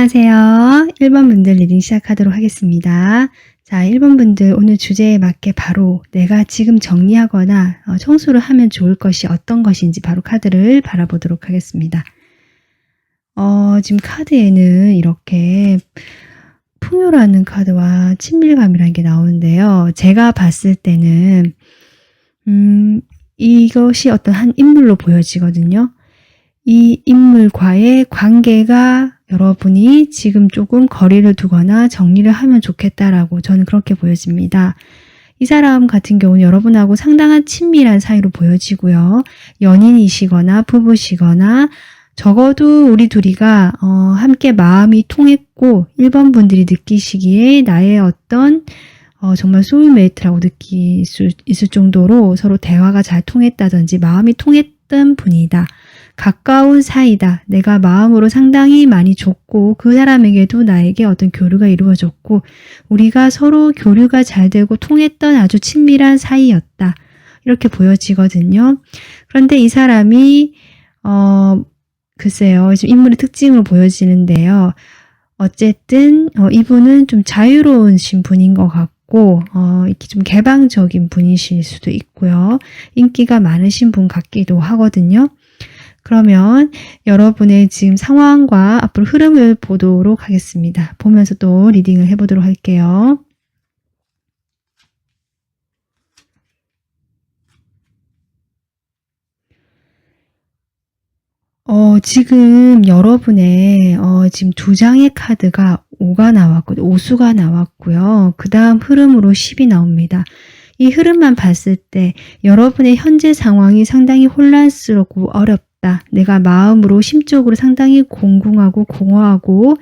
안녕하세요. 1번 분들 리딩 시작하도록 하겠습니다. 자, 1번 분들 오늘 주제에 맞게 바로 내가 지금 정리하거나 청소를 하면 좋을 것이 어떤 것인지 바로 카드를 바라보도록 하겠습니다. 지금 카드에는 이렇게 풍요라는 카드와 친밀감이라는 게 나오는데요. 제가 봤을 때는 이것이 어떤 한 인물로 보여지거든요. 이 인물과의 관계가 여러분이 지금 조금 거리를 두거나 정리를 하면 좋겠다라고 저는 그렇게 보여집니다. 이 사람 같은 경우는 여러분하고 상당한 친밀한 사이로 보여지고요. 연인이시거나 부부시거나 적어도 우리 둘이가 함께 마음이 통했고 1번 분들이 느끼시기에 나의 어떤 정말 소울메이트라고 느낄 수 있을 정도로 서로 대화가 잘 통했다든지 마음이 통했던 분이다. 가까운 사이다. 내가 마음으로 상당히 많이 줬고 그 사람에게도 나에게 어떤 교류가 이루어졌고 우리가 서로 교류가 잘 되고 통했던 아주 친밀한 사이였다. 이렇게 보여지거든요. 그런데 이 사람이 글쎄요. 지금 인물의 특징으로 보여지는데요. 어쨌든 이분은 좀 자유로우신 분인 것 같고 이렇게 좀 개방적인 분이실 수도 있고요. 인기가 많으신 분 같기도 하거든요. 그러면 여러분의 지금 상황과 앞으로 흐름을 보도록 하겠습니다. 보면서 또 리딩을 해보도록 할게요. 지금 여러분의 지금 두 장의 카드가 5가 나왔고 오수가 나왔고요. 그 다음 흐름으로 10이 나옵니다. 이 흐름만 봤을 때 여러분의 현재 상황이 상당히 혼란스럽고 어렵다. 내가 마음으로 심적으로 상당히 공공하고 공허하고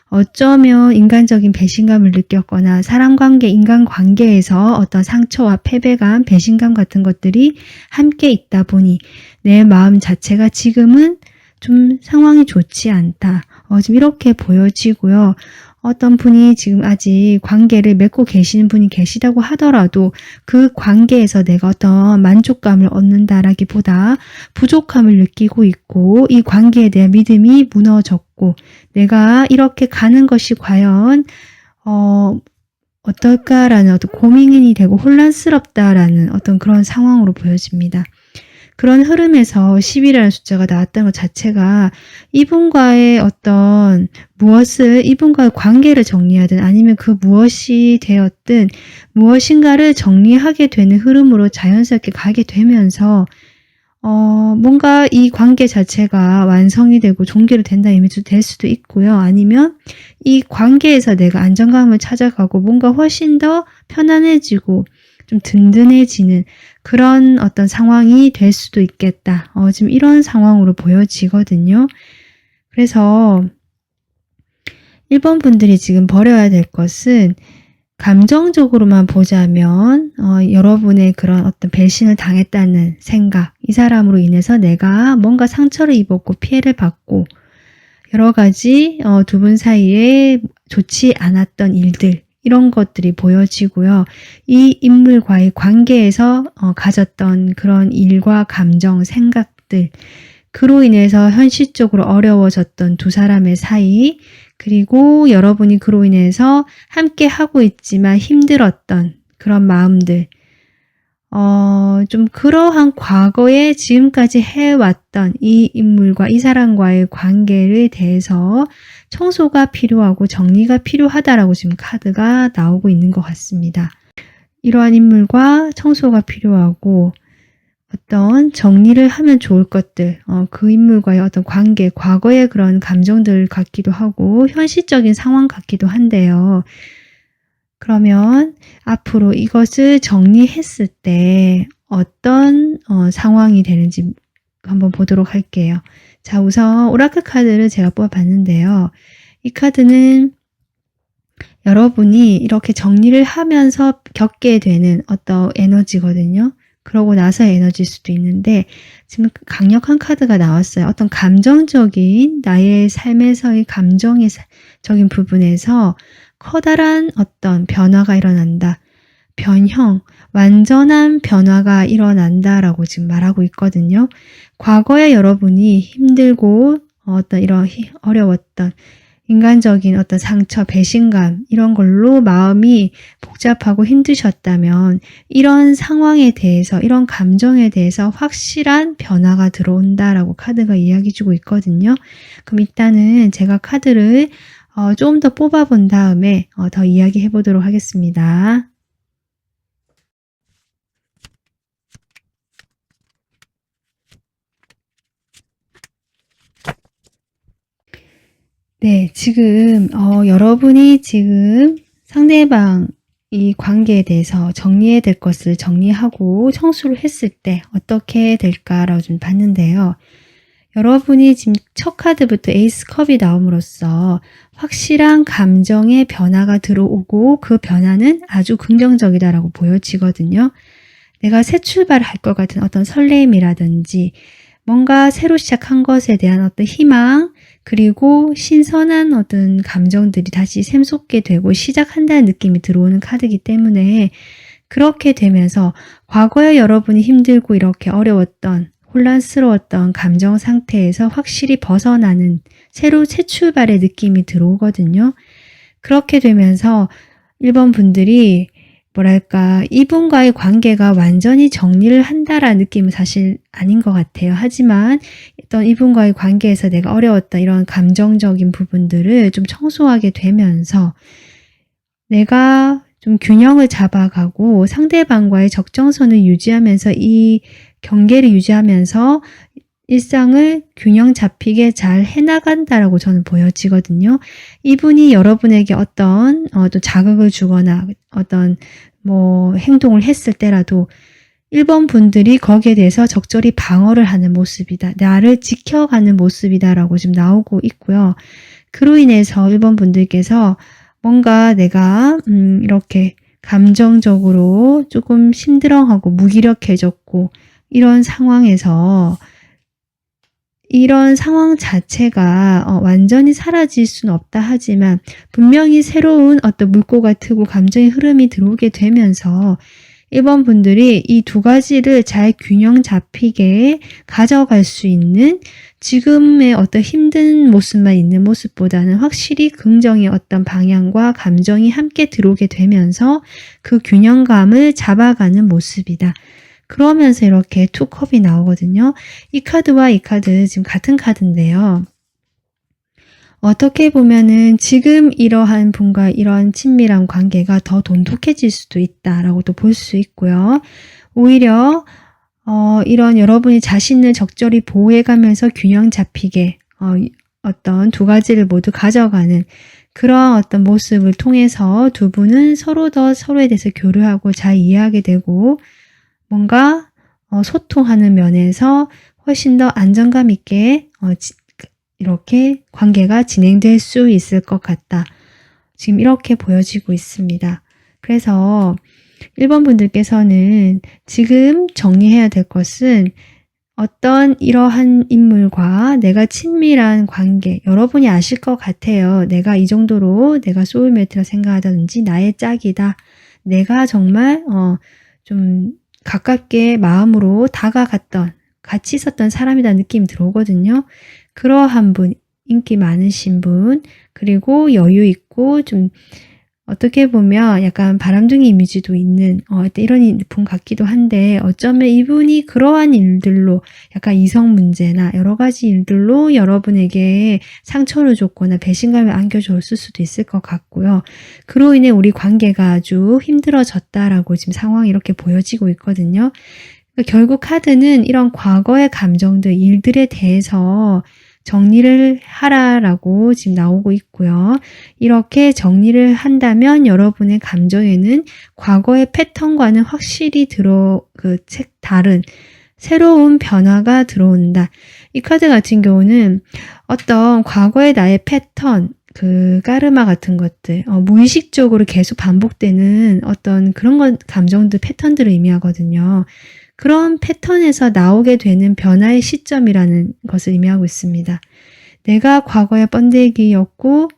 어쩌면 인간적인 배신감을 느꼈거나 사람관계, 인간관계에서 어떤 상처와 패배감, 배신감 같은 것들이 함께 있다 보니 내 마음 자체가 지금은 좀 상황이 좋지 않다. 지금 이렇게 보여지고요. 어떤 분이 지금 아직 관계를 맺고 계시는 분이 계시다고 하더라도 그 관계에서 내가 어떤 만족감을 얻는다라기보다 부족함을 느끼고 있고 이 관계에 대한 믿음이 무너졌고 내가 이렇게 가는 것이 과연 어떨까라는 어떤 고민이 되고 혼란스럽다라는 어떤 그런 상황으로 보여집니다. 그런 흐름에서 10이라는 숫자가 나왔다는 것 자체가 이분과의 어떤 이분과의 관계를 정리하든 아니면 그 무엇이 되었든 무엇인가를 정리하게 되는 흐름으로 자연스럽게 가게 되면서 뭔가 이 관계 자체가 완성이 되고 종결이 된다는 의미도 될 수도 있고요. 아니면 이 관계에서 내가 안정감을 찾아가고 뭔가 훨씬 더 편안해지고 좀 든든해지는 그런 어떤 상황이 될 수도 있겠다. 지금 이런 상황으로 보여지거든요. 그래서 1번 분들이 지금 버려야 될 것은 감정적으로만 보자면 여러분의 그런 어떤 배신을 당했다는 생각, 이 사람으로 인해서 내가 뭔가 상처를 입었고 피해를 받고 여러 가지 두 분 사이에 좋지 않았던 일들 이런 것들이 보여지고요. 이 인물과의 관계에서 가졌던 그런 일과 감정, 생각들 그로 인해서 현실적으로 어려워졌던 두 사람의 사이 그리고 여러분이 그로 인해서 함께 하고 있지만 힘들었던 그런 마음들 좀 그러한 과거에 지금까지 해왔던 이 인물과 이 사람과의 관계에 대해서 청소가 필요하고 정리가 필요하다라고 지금 카드가 나오고 있는 것 같습니다. 이러한 인물과 청소가 필요하고 어떤 정리를 하면 좋을 것들, 그 인물과의 어떤 관계, 과거의 그런 감정들 같기도 하고 현실적인 상황 같기도 한데요. 그러면 앞으로 이것을 정리했을 때 어떤 상황이 되는지 한번 보도록 할게요. 자, 우선 오라클 카드를 제가 뽑아봤는데요. 이 카드는 여러분이 이렇게 정리를 하면서 겪게 되는 어떤 에너지거든요. 그러고 나서의 에너지일 수도 있는데 지금 강력한 카드가 나왔어요. 어떤 감정적인 나의 삶에서의 감정적인 부분에서 커다란 어떤 변화가 일어난다. 변형, 완전한 변화가 일어난다라고 지금 말하고 있거든요. 과거에 여러분이 힘들고 어떤 이런 어려웠던 인간적인 어떤 상처, 배신감 이런 걸로 마음이 복잡하고 힘드셨다면 이런 상황에 대해서, 이런 감정에 대해서 확실한 변화가 들어온다라고 카드가 이야기 주고 있거든요. 그럼 일단은 제가 카드를 조금 더 뽑아본 다음에 더 이야기해 보도록 하겠습니다. 네, 지금 여러분이 지금 상대방 이 관계에 대해서 정리해야 될 것을 정리하고 청소를 했을 때 어떻게 될까라고 좀 봤는데요. 여러분이 지금 첫 카드부터 에이스 컵이 나옴으로써 확실한 감정의 변화가 들어오고 그 변화는 아주 긍정적이다라고 보여지거든요. 내가 새 출발을 할 것 같은 어떤 설렘이라든지 뭔가 새로 시작한 것에 대한 어떤 희망, 그리고 신선한 어떤 감정들이 다시 샘솟게 되고 시작한다는 느낌이 들어오는 카드이기 때문에 그렇게 되면서 과거에 여러분이 힘들고 이렇게 어려웠던 혼란스러웠던 감정 상태에서 확실히 벗어나는 새로 새 출발의 느낌이 들어오거든요. 그렇게 되면서 1번 분들이 뭐랄까 이분과의 관계가 완전히 정리를 한다라는 느낌은 사실 아닌 것 같아요. 하지만 어떤 이분과의 관계에서 내가 어려웠던 이런 감정적인 부분들을 좀 청소하게 되면서 내가 좀 균형을 잡아가고 상대방과의 적정선을 유지하면서 이 경계를 유지하면서 일상을 균형 잡히게 잘 해나간다라고 저는 보여지거든요. 이분이 여러분에게 어떤 또 자극을 주거나 어떤 행동을 했을 때라도 1번 분들이 거기에 대해서 적절히 방어를 하는 모습이다. 나를 지켜가는 모습이다라고 지금 나오고 있고요. 그로 인해서 1번 분들께서 뭔가 내가 이렇게 감정적으로 조금 심드렁하고 무기력해졌고 이런 상황에서 이런 상황 자체가 완전히 사라질 수는 없다 하지만 분명히 새로운 어떤 물꼬가 트고 감정의 흐름이 들어오게 되면서 1번 분들이 이 두 가지를 잘 균형 잡히게 가져갈 수 있는 지금의 어떤 힘든 모습만 있는 모습보다는 확실히 긍정의 어떤 방향과 감정이 함께 들어오게 되면서 그 균형감을 잡아가는 모습이다. 그러면서 이렇게 투 컵이 나오거든요. 이 카드와 이 카드 지금 같은 카드인데요. 어떻게 보면은 지금 이러한 분과 이런 친밀한 관계가 더 돈독해질 수도 있다라고도 볼 수 있고요. 오히려 이런 여러분이 자신을 적절히 보호해가면서 균형 잡히게 어떤 두 가지를 모두 가져가는 그런 어떤 모습을 통해서 두 분은 서로 더 서로에 대해서 교류하고 잘 이해하게 되고 뭔가 소통하는 면에서 훨씬 더 안정감 있게 이렇게 관계가 진행될 수 있을 것 같다. 지금 이렇게 보여지고 있습니다. 그래서 1번 분들께서는 지금 정리해야 될 것은 어떤 이러한 인물과 내가 친밀한 관계, 여러분이 아실 것 같아요. 내가 이 정도로 내가 소울메이트라 생각하다든지 나의 짝이다. 내가 정말 좀 가깝게 마음으로 다가갔던, 같이 있었던 사람이라는 느낌이 들어오거든요. 그러한 분, 인기 많으신 분, 그리고 여유 있고 좀 어떻게 보면 약간 바람둥이 이미지도 있는 이런 분 같기도 한데 어쩌면 이분이 그러한 일들로 약간 이성 문제나 여러 가지 일들로 여러분에게 상처를 줬거나 배신감을 안겨줬을 수도 있을 것 같고요. 그로 인해 우리 관계가 아주 힘들어졌다라고 지금 상황이 이렇게 보여지고 있거든요. 그러니까 결국 카드는 이런 과거의 감정들, 일들에 대해서 정리를 하라라고 지금 나오고 있고요. 이렇게 정리를 한다면 여러분의 감정에는 과거의 패턴과는 확실히 다른 새로운 변화가 들어온다. 이 카드 같은 경우는 어떤 과거의 나의 패턴, 까르마 같은 것들, 무의식적으로 계속 반복되는 어떤 그런 감정들, 패턴들을 의미하거든요. 그런 패턴에서 나오게 되는 변화의 시점이라는 것을 의미하고 있습니다. 내가 과거의 번데기였고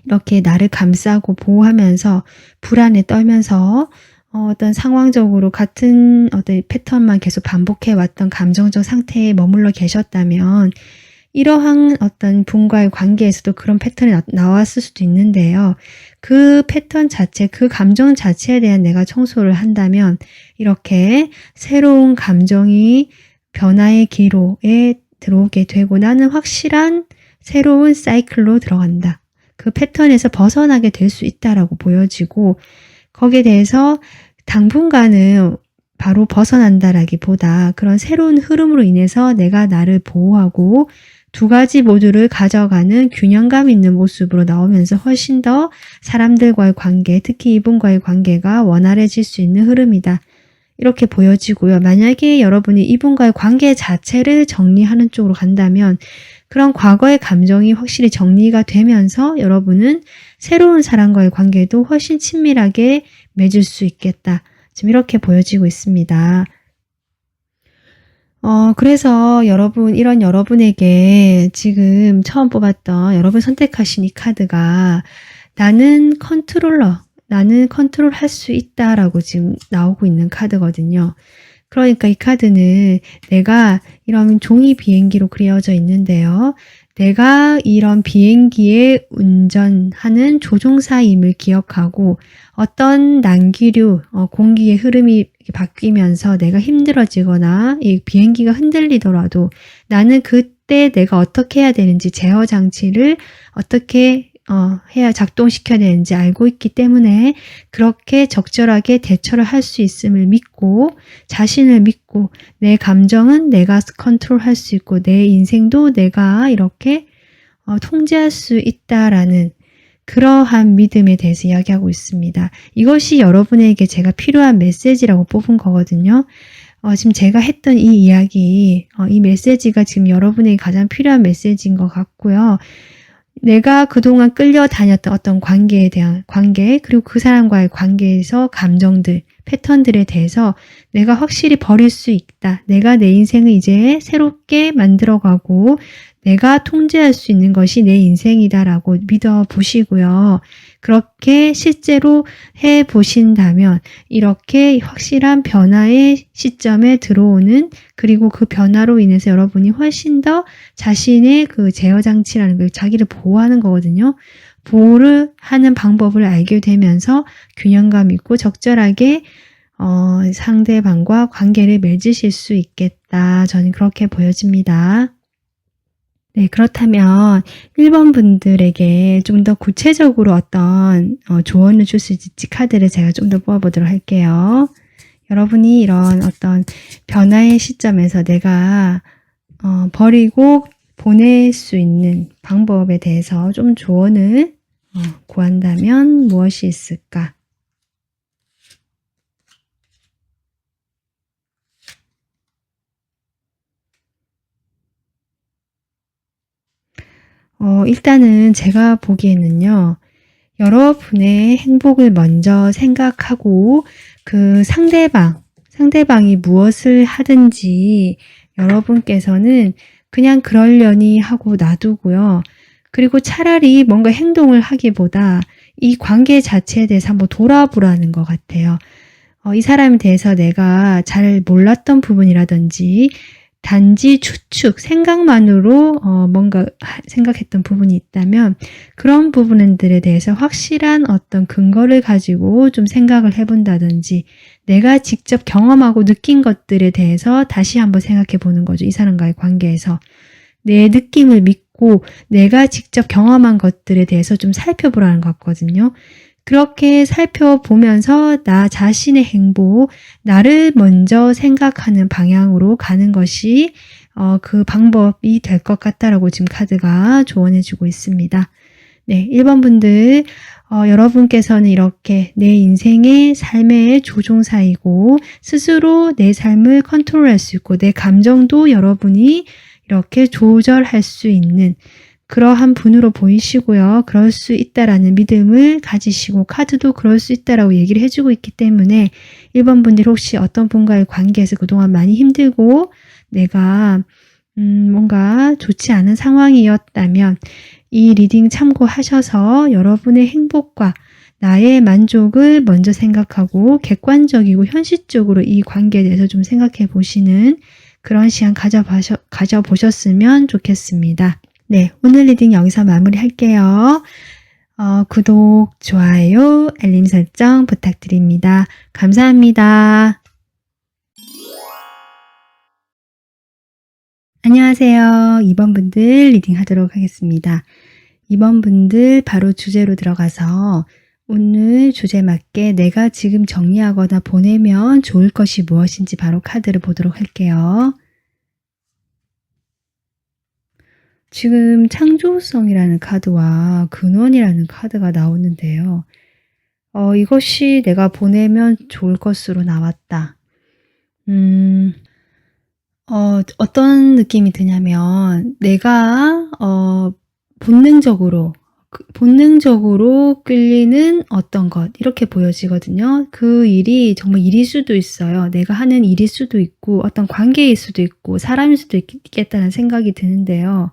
이렇게 나를 감싸고 보호하면서 불안에 떨면서 어떤 상황적으로 같은 어떤 패턴만 계속 반복해 왔던 감정적 상태에 머물러 계셨다면 이러한 어떤 분과의 관계에서도 그런 패턴이 나왔을 수도 있는데요. 그 패턴 자체, 그 감정 자체에 대한 내가 청소를 한다면 이렇게 새로운 감정이 변화의 기로에 들어오게 되고 나는 확실한 새로운 사이클로 들어간다. 그 패턴에서 벗어나게 될 수 있다라고 보여지고 거기에 대해서 당분간은 바로 벗어난다라기보다 그런 새로운 흐름으로 인해서 내가 나를 보호하고 두 가지 모두를 가져가는 균형감 있는 모습으로 나오면서 훨씬 더 사람들과의 관계, 특히 이분과의 관계가 원활해질 수 있는 흐름이다. 이렇게 보여지고요. 만약에 여러분이 이분과의 관계 자체를 정리하는 쪽으로 간다면 그런 과거의 감정이 확실히 정리가 되면서 여러분은 새로운 사람과의 관계도 훨씬 친밀하게 맺을 수 있겠다. 지금 이렇게 보여지고 있습니다. 그래서 여러분, 이런 여러분에게 지금 처음 뽑았던 여러분 선택하신 이 카드가 나는 컨트롤할 수 있다라고 지금 나오고 있는 카드거든요. 그러니까 이 카드는 내가 이런 종이 비행기로 그려져 있는데요. 내가 이런 비행기의 운전하는 조종사임을 기억하고 어떤 난기류, 공기의 흐름이 바뀌면서 내가 힘들어지거나 이 비행기가 흔들리더라도 나는 그때 내가 어떻게 해야 되는지 제어 장치를 어떻게 해야 작동시켜야 되는지 알고 있기 때문에 그렇게 적절하게 대처를 할 수 있음을 믿고 자신을 믿고 내 감정은 내가 컨트롤할 수 있고 내 인생도 내가 이렇게 통제할 수 있다라는 그러한 믿음에 대해서 이야기하고 있습니다. 이것이 여러분에게 제가 필요한 메시지라고 뽑은 거거든요. 지금 제가 했던 이 이야기, 이 메시지가 지금 여러분에게 가장 필요한 메시지인 것 같고요. 내가 그동안 끌려다녔던 어떤 관계에 대한 관계, 그리고 그 사람과의 관계에서 감정들, 패턴들에 대해서 내가 확실히 버릴 수 있다. 내가 내 인생을 이제 새롭게 만들어가고 내가 통제할 수 있는 것이 내 인생이다라고 믿어 보시고요. 그렇게 실제로 해 보신다면 이렇게 확실한 변화의 시점에 들어오는 그리고 그 변화로 인해서 여러분이 훨씬 더 자신의 그 제어 장치라는 걸 자기를 보호하는 거거든요. 보호를 하는 방법을 알게 되면서 균형감 있고 적절하게 상대방과 관계를 맺으실 수 있겠다. 저는 그렇게 보여집니다. 네, 그렇다면 1번 분들에게 좀 더 구체적으로 어떤 조언을 줄 수 있을지 카드를 제가 좀 더 뽑아보도록 할게요. 여러분이 이런 어떤 변화의 시점에서 내가 버리고 보낼 수 있는 방법에 대해서 좀 조언을 구한다면 무엇이 있을까? 일단은 제가 보기에는요. 여러분의 행복을 먼저 생각하고 그 상대방이 무엇을 하든지 여러분께서는 그냥 그러려니 하고 놔두고요. 그리고 차라리 뭔가 행동을 하기보다 이 관계 자체에 대해서 한번 돌아보라는 것 같아요. 이 사람에 대해서 내가 잘 몰랐던 부분이라든지 단지 추측, 생각만으로 뭔가 생각했던 부분이 있다면 그런 부분들에 대해서 확실한 어떤 근거를 가지고 좀 생각을 해본다든지 내가 직접 경험하고 느낀 것들에 대해서 다시 한번 생각해 보는 거죠. 이 사람과의 관계에서. 내 느낌을 믿고 내가 직접 경험한 것들에 대해서 좀 살펴보라는 것 같거든요. 그렇게 살펴보면서 나 자신의 행복, 나를 먼저 생각하는 방향으로 가는 것이 그 방법이 될 것 같다라고 지금 카드가 조언해주고 있습니다. 네, 1번 분들 여러분께서는 이렇게 내 인생의 삶의 조종사이고 스스로 내 삶을 컨트롤할 수 있고 내 감정도 여러분이 이렇게 조절할 수 있는 그러한 분으로 보이시고요. 그럴 수 있다라는 믿음을 가지시고 카드도 그럴 수 있다라고 얘기를 해주고 있기 때문에 1번 분들이 혹시 어떤 분과의 관계에서 그동안 많이 힘들고 내가 뭔가 좋지 않은 상황이었다면 이 리딩 참고하셔서 여러분의 행복과 나의 만족을 먼저 생각하고 객관적이고 현실적으로 이 관계에 대해서 좀 생각해 보시는 그런 시간 가져보셨으면 좋겠습니다. 네, 오늘 리딩 여기서 마무리할게요. 구독, 좋아요, 알림 설정 부탁드립니다. 감사합니다. 안녕하세요. 2번 분들 리딩 하도록 하겠습니다. 2번 분들 바로 주제로 들어가서 오늘 주제 맞게 내가 지금 정리하거나 보내면 좋을 것이 무엇인지 바로 카드를 보도록 할게요. 지금 창조성이라는 카드와 근원이라는 카드가 나오는데요. 이것이 내가 보내면 좋을 것으로 나왔다. 어떤 느낌이 드냐면 내가 본능적으로 끌리는 어떤 것 이렇게 보여지거든요. 그 일이 정말 일일 수도 있어요. 내가 하는 일일 수도 있고 어떤 관계일 수도 있고 사람일 수도 있겠다는 생각이 드는데요.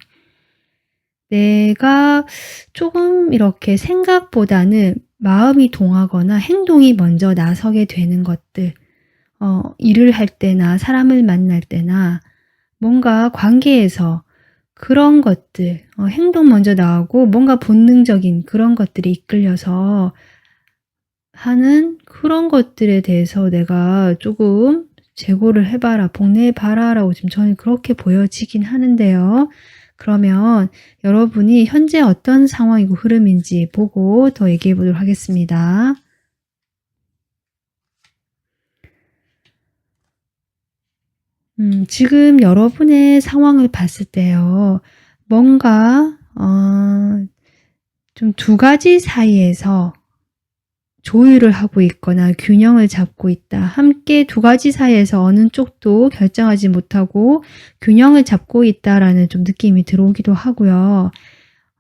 내가 조금 이렇게 생각보다는 마음이 동하거나 행동이 먼저 나서게 되는 것들, 일을 할 때나 사람을 만날 때나 뭔가 관계에서 그런 것들, 행동 먼저 나오고 뭔가 본능적인 그런 것들이 이끌려서 하는 그런 것들에 대해서 내가 조금 재고를 해봐라, 복내봐라 라고 지금 저는 그렇게 보여지긴 하는데요. 그러면 여러분이 현재 어떤 상황이고 흐름인지 보고 더 얘기해 보도록 하겠습니다. 지금 여러분의 상황을 봤을 때요. 뭔가 좀 두 가지 사이에서 조율을 하고 있거나 균형을 잡고 있다. 함께 두 가지 사이에서 어느 쪽도 결정하지 못하고 균형을 잡고 있다라는 좀 느낌이 들어오기도 하고요.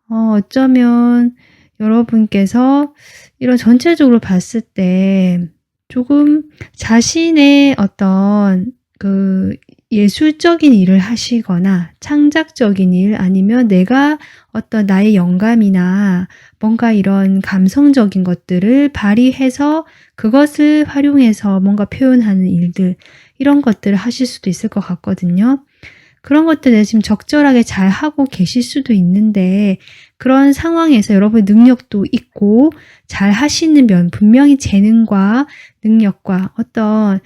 어쩌면 여러분께서 이런 전체적으로 봤을 때 조금 자신의 어떤 그 예술적인 일을 하시거나 창작적인 일 아니면 내가 어떤 나의 영감이나 뭔가 이런 감성적인 것들을 발휘해서 그것을 활용해서 뭔가 표현하는 일들 이런 것들을 하실 수도 있을 것 같거든요. 그런 것들을 지금 적절하게 잘 하고 계실 수도 있는데 그런 상황에서 여러분의 능력도 있고 잘 하시는 면 분명히 재능과 능력과 어떤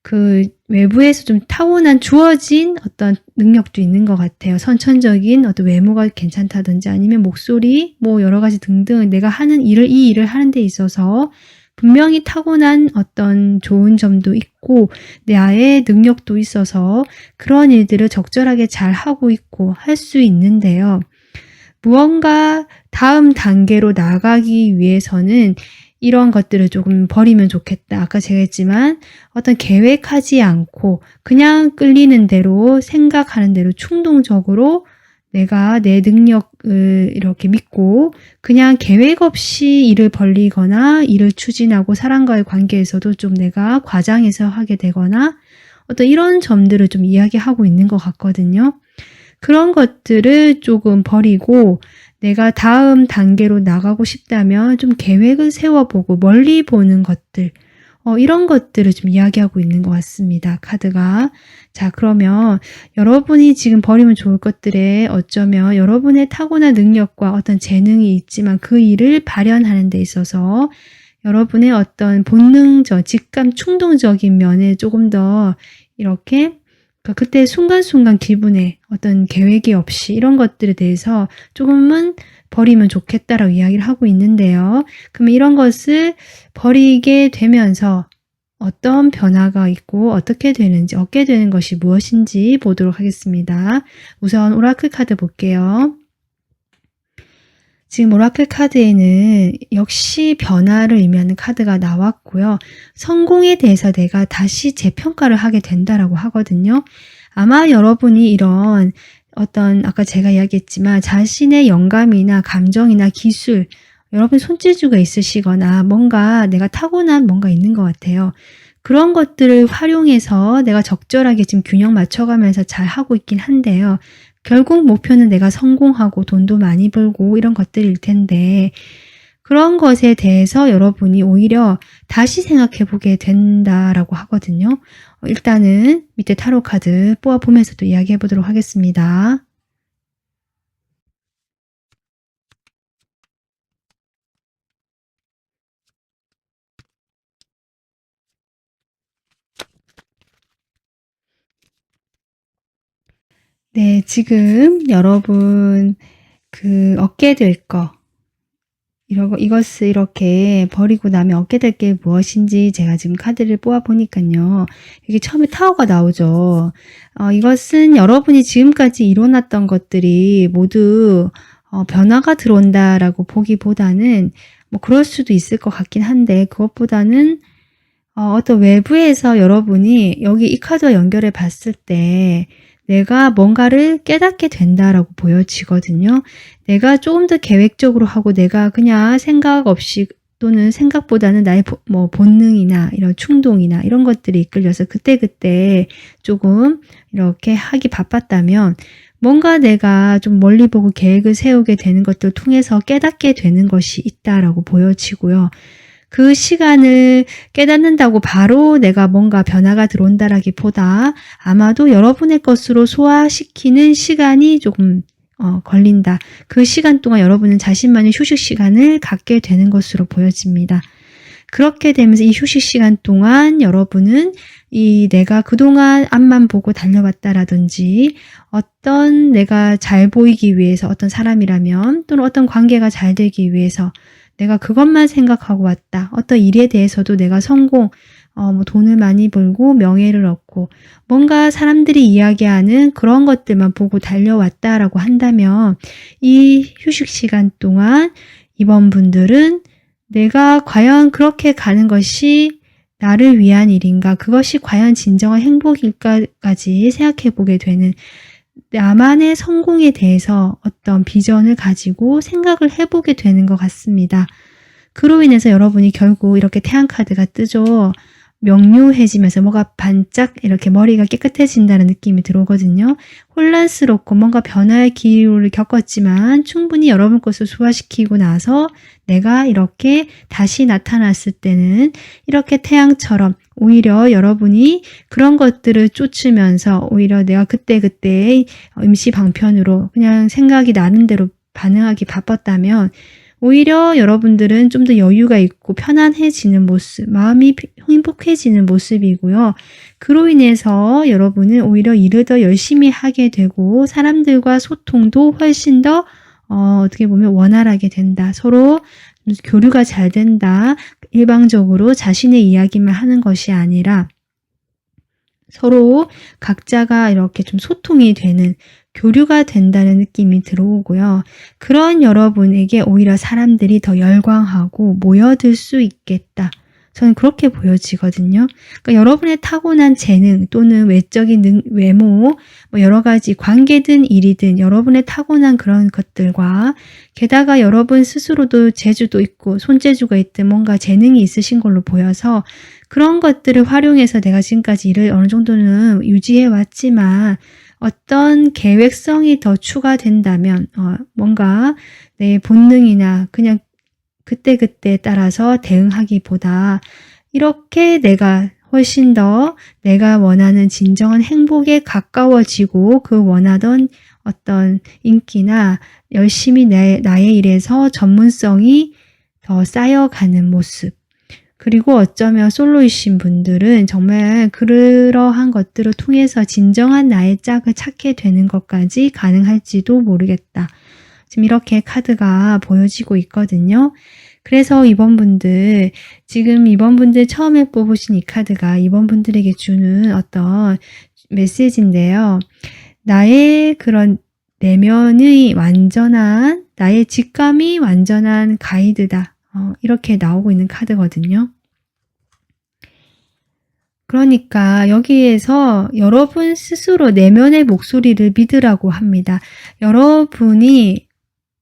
그 외부에서 좀 타고난 주어진 어떤 능력도 있는 것 같아요. 선천적인 어떤 외모가 괜찮다든지 아니면 목소리 뭐 여러 가지 등등 내가 하는 이 일을 하는 데 있어서 분명히 타고난 어떤 좋은 점도 있고 나의 능력도 있어서 그런 일들을 적절하게 잘 하고 있고 할 수 있는데요. 무언가 다음 단계로 나가기 위해서는 이런 것들을 조금 버리면 좋겠다. 아까 제가 했지만 어떤 계획하지 않고 그냥 끌리는 대로 생각하는 대로 충동적으로 내가 내 능력을 이렇게 믿고 그냥 계획 없이 일을 벌리거나 일을 추진하고 사람과의 관계에서도 좀 내가 과장해서 하게 되거나 어떤 이런 점들을 좀 이야기하고 있는 것 같거든요. 그런 것들을 조금 버리고 내가 다음 단계로 나가고 싶다면 좀 계획을 세워보고 멀리 보는 것들 이런 것들을 좀 이야기하고 있는 것 같습니다. 카드가. 자, 그러면 여러분이 지금 버리면 좋을 것들에 어쩌면 여러분의 타고난 능력과 어떤 재능이 있지만 그 일을 발현하는 데 있어서 여러분의 어떤 본능적, 직감, 충동적인 면에 조금 더 이렇게 그때 순간순간 기분에 어떤 계획이 없이 이런 것들에 대해서 조금은 버리면 좋겠다라고 이야기를 하고 있는데요. 그러면 이런 것을 버리게 되면서 어떤 변화가 있고 어떻게 되는지, 얻게 되는 것이 무엇인지 보도록 하겠습니다. 우선 오라클 카드 볼게요. 지금 오라클 카드에는 역시 변화를 의미하는 카드가 나왔고요. 성공에 대해서 내가 다시 재평가를 하게 된다라고 하거든요. 아마 여러분이 이런 어떤 아까 제가 이야기했지만 자신의 영감이나 감정이나 기술, 여러분 손재주가 있으시거나 뭔가 내가 타고난 뭔가 있는 것 같아요. 그런 것들을 활용해서 내가 적절하게 지금 균형 맞춰가면서 잘 하고 있긴 한데요. 결국 목표는 내가 성공하고 돈도 많이 벌고 이런 것들일 텐데 그런 것에 대해서 여러분이 오히려 다시 생각해 보게 된다라고 하거든요. 일단은 밑에 타로 카드 뽑아 보면서도 이야기해 보도록 하겠습니다. 네, 지금 여러분 얻게 될 거, 이것을 이렇게 버리고 나면 얻게 될 게 무엇인지 제가 지금 카드를 뽑아 보니까요. 이게 처음에 타워가 나오죠. 이것은 여러분이 지금까지 이뤄놨던 것들이 모두 변화가 들어온다라고 보기보다는 뭐 그럴 수도 있을 것 같긴 한데, 그것보다는 어떤 외부에서 여러분이 여기 이 카드와 연결해 봤을 때 내가 뭔가를 깨닫게 된다라고 보여지거든요. 내가 조금 더 계획적으로 하고 내가 그냥 생각 없이 또는 생각보다는 나의 본능이나 이런 충동이나 이런 것들이 이끌려서 그때그때 조금 이렇게 하기 바빴다면, 뭔가 내가 좀 멀리 보고 계획을 세우게 되는 것들을 통해서 깨닫게 되는 것이 있다라고 보여지고요. 그 시간을 깨닫는다고 바로 내가 뭔가 변화가 들어온다라기보다 아마도 여러분의 것으로 소화시키는 시간이 조금 걸린다. 그 시간 동안 여러분은 자신만의 휴식 시간을 갖게 되는 것으로 보여집니다. 그렇게 되면서 이 휴식 시간 동안 여러분은 내가 그동안 앞만 보고 달려왔다라든지, 어떤 내가 잘 보이기 위해서, 어떤 사람이라면 또는 어떤 관계가 잘 되기 위해서 내가 그것만 생각하고 왔다. 어떤 일에 대해서도 내가 성공, 돈을 많이 벌고 명예를 얻고 뭔가 사람들이 이야기하는 그런 것들만 보고 달려왔다라고 한다면, 이 휴식 시간 동안 이번 분들은 내가 과연 그렇게 가는 것이 나를 위한 일인가, 그것이 과연 진정한 행복일까까지 생각해 보게 되는, 나만의 성공에 대해서 어떤 비전을 가지고 생각을 해보게 되는 것 같습니다. 그로 인해서 여러분이 결국 이렇게 태양 카드가 뜨죠. 명료해지면서 뭐가 반짝 이렇게 머리가 깨끗해진다는 느낌이 들어오거든요. 혼란스럽고 뭔가 변화의 기류를 겪었지만 충분히 여러분 것을 소화시키고 나서 내가 이렇게 다시 나타났을 때는 이렇게 태양처럼 오히려 여러분이 그런 것들을 쫓으면서 오히려 내가 그때그때 임시 방편으로 그냥 생각이 나는 대로 반응하기 바빴다면, 오히려 여러분들은 좀 더 여유가 있고 편안해지는 모습, 마음이 행복해지는 모습이고요. 그로 인해서 여러분은 오히려 일을 더 열심히 하게 되고 사람들과 소통도 훨씬 더 어떻게 보면 원활하게 된다. 서로 교류가 잘 된다. 일방적으로 자신의 이야기만 하는 것이 아니라 서로 각자가 이렇게 좀 소통이 되는, 교류가 된다는 느낌이 들어오고요. 그런 여러분에게 오히려 사람들이 더 열광하고 모여들 수 있겠다. 저는 그렇게 보여지거든요. 그러니까 여러분의 타고난 재능 또는 외적인 외모, 뭐 여러 가지 관계든 일이든 여러분의 타고난 그런 것들과, 게다가 여러분 스스로도 재주도 있고 손재주가 있든 뭔가 재능이 있으신 걸로 보여서 그런 것들을 활용해서 내가 지금까지 일을 어느 정도는 유지해 왔지만 어떤 계획성이 더 추가된다면 뭔가 내 본능이나 그냥 그때그때 따라서 대응하기보다 이렇게 내가 훨씬 더 내가 원하는 진정한 행복에 가까워지고 그 원하던 어떤 인기나 열심히 나의 일에서 전문성이 더 쌓여가는 모습, 그리고 어쩌면 솔로이신 분들은 정말 그러한 것들을 통해서 진정한 나의 짝을 찾게 되는 것까지 가능할지도 모르겠다. 지금 이렇게 카드가 보여지고 있거든요. 그래서 이번 분들 처음에 뽑으신 이 카드가 이번 분들에게 주는 어떤 메시지인데요. 나의 그런 내면의 완전한, 나의 직감이 완전한 가이드다. 이렇게 나오고 있는 카드거든요. 그러니까 여기에서 여러분 스스로 내면의 목소리를 믿으라고 합니다. 여러분이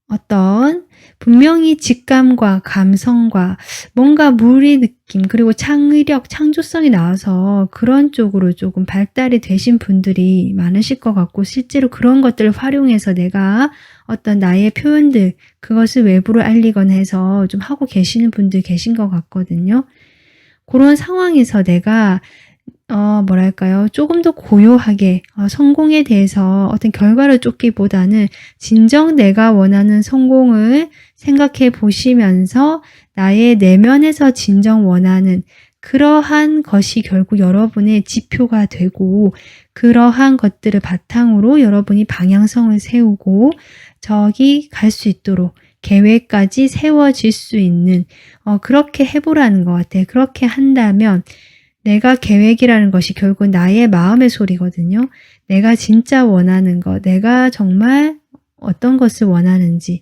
어떤 분명히 직감과 감성과 뭔가 무리 느낌 그리고 창의력, 창조성이 나와서 그런 쪽으로 조금 발달이 되신 분들이 많으실 것 같고 실제로 그런 것들을 활용해서 내가 어떤 나의 표현들 그것을 외부로 알리거나 해서 좀 하고 계시는 분들 계신 것 같거든요. 그런 상황에서 내가 뭐랄까요? 조금 더 고요하게 성공에 대해서 어떤 결과를 쫓기보다는 진정 내가 원하는 성공을 생각해 보시면서 나의 내면에서 진정 원하는 그러한 것이 결국 여러분의 지표가 되고 그러한 것들을 바탕으로 여러분이 방향성을 세우고 저기 갈 수 있도록 계획까지 세워질 수 있는 그렇게 해보라는 것 같아요. 그렇게 한다면 내가 계획이라는 것이 결국 나의 마음의 소리거든요. 내가 진짜 원하는 것, 내가 정말 어떤 것을 원하는지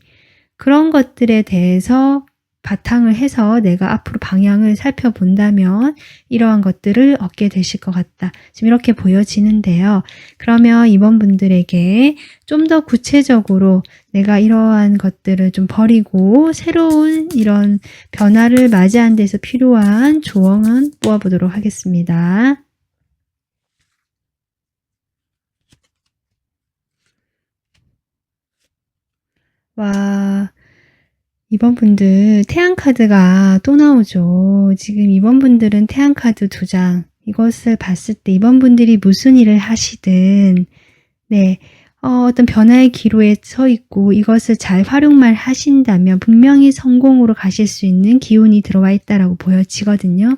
그런 것들에 대해서 바탕을 해서 내가 앞으로 방향을 살펴본다면 이러한 것들을 얻게 되실 것 같다. 지금 이렇게 보여지는데요. 그러면 이번 분들에게 좀 더 구체적으로 내가 이러한 것들을 좀 버리고 새로운 이런 변화를 맞이하는 데서 필요한 조언을 뽑아보도록 하겠습니다. 와, 이번 분들 태양 카드가 또 나오죠. 지금 이번 분들은 태양 카드 2장. 이것을 봤을 때 이번 분들이 무슨 일을 하시든 네, 어떤 변화의 기로에 서 있고 이것을 잘 활용만 하신다면 분명히 성공으로 가실 수 있는 기운이 들어와 있다라고 보여지거든요.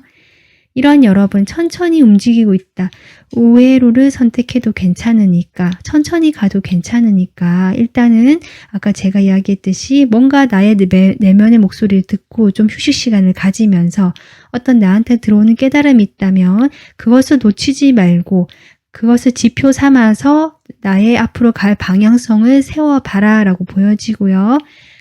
이런 여러분 천천히 움직이고 있다. 우회로를 선택해도 괜찮으니까 천천히 가도 괜찮으니까 일단은 아까 제가 이야기했듯이 뭔가 나의 내면의 목소리를 듣고 좀 휴식 시간을 가지면서 어떤 나한테 들어오는 깨달음이 있다면 그것을 놓치지 말고 그것을 지표 삼아서 나의 앞으로 갈 방향성을 세워봐라 라고 보여지고요.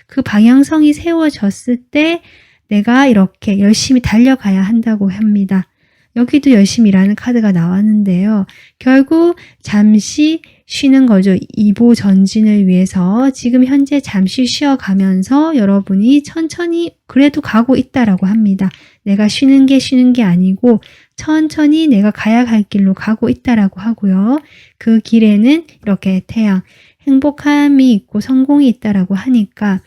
그 방향성이 세워졌을 때 내가 이렇게 열심히 달려가야 한다고 합니다. 여기도 열심히 일하는 카드가 나왔는데요. 결국 잠시 쉬는 거죠. 이보 전진을 위해서 지금 현재 잠시 쉬어가면서 여러분이 천천히 그래도 가고 있다라고 합니다. 내가 쉬는 게 아니고 천천히 내가 가야 할 길로 가고 있다라고 하고요. 그 길에는 이렇게 태양, 행복함이 있고 성공이 있다라고 하니까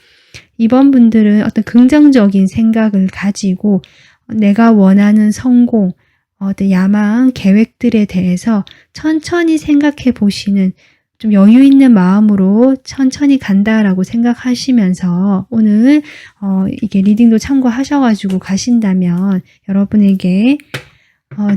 이번 분들은 어떤 긍정적인 생각을 가지고 내가 원하는 성공, 어떤 야망, 계획들에 대해서 천천히 생각해 보시는 좀 여유 있는 마음으로 천천히 간다라고 생각하시면서 오늘 이게 리딩도 참고하셔가지고 가신다면 여러분에게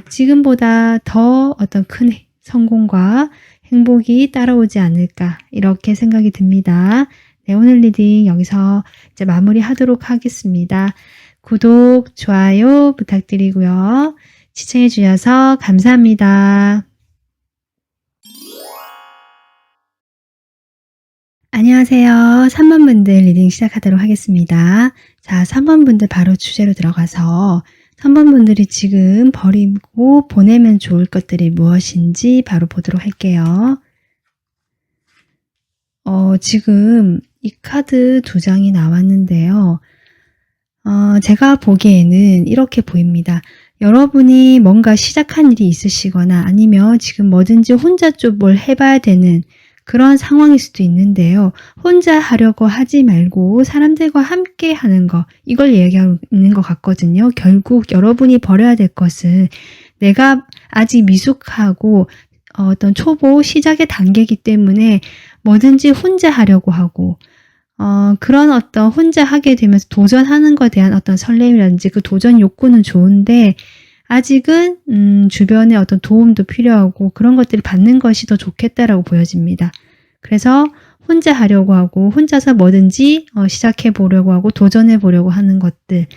지금보다 더 어떤 큰 성공과 행복이 따라오지 않을까 이렇게 생각이 듭니다. 네, 오늘 리딩 여기서 이제 마무리하도록 하겠습니다. 구독, 좋아요 부탁드리고요. 시청해 주셔서 감사합니다. 안녕하세요. 3번 분들 리딩 시작하도록 하겠습니다. 자, 3번 분들 바로 주제로 들어가서 3번 분들이 지금 버리고 보내면 좋을 것들이 무엇인지 바로 보도록 할게요. 지금 이 카드 2장이 나왔는데요. 제가 보기에는 이렇게 보입니다. 여러분이 뭔가 시작한 일이 있으시거나 아니면 지금 뭐든지 혼자 좀 뭘 해봐야 되는 그런 상황일 수도 있는데요. 혼자 하려고 하지 말고 사람들과 함께 하는 거 이걸 얘기하고 있는 것 같거든요. 결국 여러분이 버려야 될 것은 내가 아직 미숙하고 어떤 초보 시작의 단계이기 때문에 뭐든지 혼자 하려고 하고 그런 어떤 혼자 하게 되면서 도전하는 것에 대한 어떤 설렘이라든지 그 도전 욕구는 좋은데 아직은 주변의 어떤 도움도 필요하고 그런 것들을 받는 것이 더 좋겠다라고 보여집니다. 그래서 혼자 하려고 하고 혼자서 뭐든지 시작해 보려고 하고 도전해 보려고 하는 것들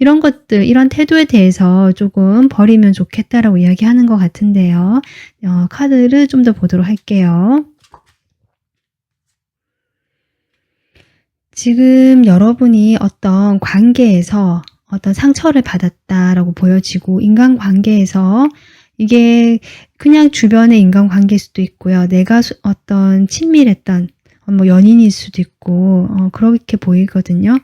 이런 것들 이런 태도에 대해서 조금 버리면 좋겠다라고 이야기하는 것 같은데요. 카드를 좀 더 보도록 할게요. 지금 여러분이 어떤 관계에서 어떤 상처를 받았다라고 보여지고 인간관계에서 이게 그냥 주변의 인간관계일 수도 있고요. 내가 어떤 친밀했던 뭐 연인일 수도 있고 그렇게 보이거든요.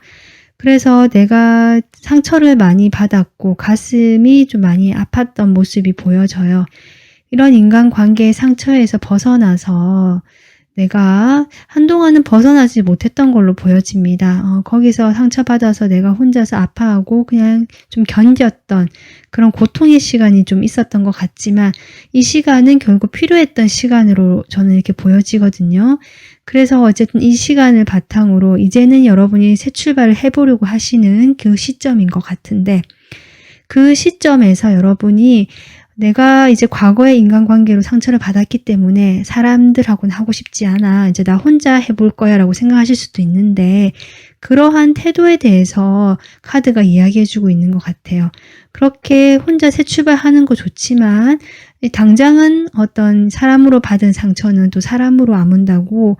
그래서 내가 상처를 많이 받았고 가슴이 좀 많이 아팠던 모습이 보여져요. 이런 인간관계의 상처에서 벗어나서 내가 한동안은 벗어나지 못했던 걸로 보여집니다. 거기서 상처받아서 내가 혼자서 아파하고 그냥 좀 견뎠던 그런 고통의 시간이 좀 있었던 것 같지만 이 시간은 결국 필요했던 시간으로 저는 이렇게 보여지거든요. 그래서 어쨌든 이 시간을 바탕으로 이제는 여러분이 새 출발을 해보려고 하시는 그 시점인 것 같은데 그 시점에서 여러분이 내가 이제 과거의 인간관계로 상처를 받았기 때문에 사람들하고는 하고 싶지 않아. 이제 나 혼자 해볼 거야 라고 생각하실 수도 있는데 그러한 태도에 대해서 카드가 이야기해주고 있는 것 같아요. 그렇게 혼자 새 출발하는 거 좋지만 당장은 어떤 사람으로 받은 상처는 또 사람으로 아문다고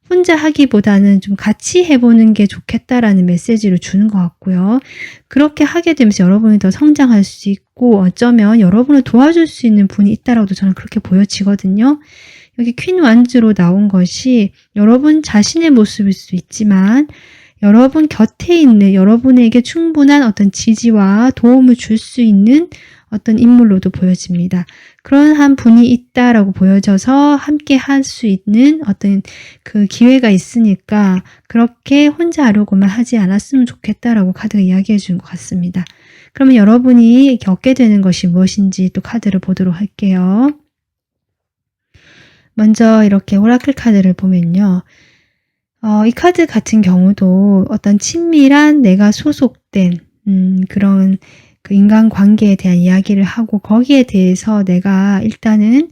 혼자 하기보다는 좀 같이 해보는 게 좋겠다라는 메시지를 주는 것 같고요. 그렇게 하게 되면서 여러분이 더 성장할 수 있고 어쩌면 여러분을 도와줄 수 있는 분이 있다라고도 저는 그렇게 보여지거든요. 여기 퀸 완즈로 나온 것이 여러분 자신의 모습일 수 있지만 여러분 곁에 있는 여러분에게 충분한 어떤 지지와 도움을 줄 수 있는 어떤 인물로도 보여집니다. 그런 한 분이 있다라고 보여져서 함께 할 수 있는 어떤 그 기회가 있으니까 그렇게 혼자 하려고만 하지 않았으면 좋겠다라고 카드가 이야기해 주는 것 같습니다. 그러면 여러분이 겪게 되는 것이 무엇인지 또 카드를 보도록 할게요. 먼저 이렇게 오라클 카드를 보면요. 이 카드 같은 경우도 어떤 친밀한 내가 소속된 그런 그 인간관계에 대한 이야기를 하고 거기에 대해서 내가 일단은